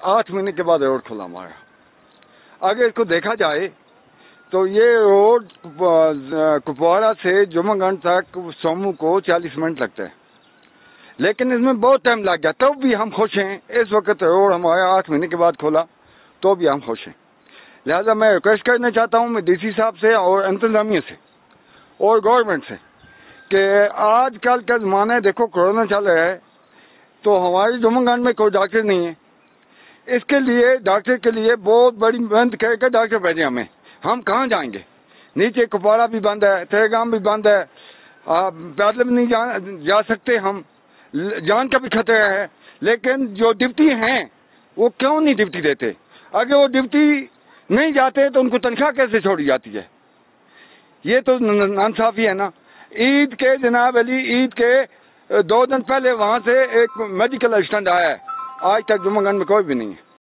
8 مہینے کے بعد روڈ کھلا ہمارا۔ اگر اس کو دیکھا جائے تو یہ روڈ کپواڑہ سے جمعہ گنج تک سومو کو 40 منٹ لگتا ہے، لیکن اس میں بہت ٹائم لگ گیا، تب بھی ہم خوش ہیں۔ اس وقت روڈ ہمارا 8 مہینے کے بعد کھولا تو بھی ہم خوش ہیں۔ لہذا میں ریکویسٹ کرنا چاہتا ہوں میں ڈی سی صاحب سے اور انتظامیہ سے اور گورنمنٹ سے کہ آج کل کا زمانہ ہے، دیکھو کورونا چل رہا ہے تو ہماری جمعہ گنج میں کوئی ڈاکٹر نہیں ہے، اس کے لیے ڈاکٹر کے لیے بہت بڑی محنت کر کے ڈاکٹر بھیجے ہمیں، ہم کہاں جائیں گے؟ نیچے کپواڑہ بھی بند ہے، تہرگام بھی بند ہے، پیدل بھی نہیں جا سکتے، ہم جان کا بھی خطرہ ہے۔ لیکن جو ڈپٹی ہیں وہ کیوں نہیں ڈپٹی دیتے؟ اگر وہ ڈپٹی نہیں جاتے تو ان کو تنخواہ کیسے چھوڑی جاتی ہے؟ یہ تو ناانصافی ہے نا۔ عید کے جناب علی، عید کے 2 دن پہلے وہاں سے ایک میڈیکل اسسٹنٹ آیا ہے، آج تک جمعہ گنج میں کوئی بھی نہیں ہے۔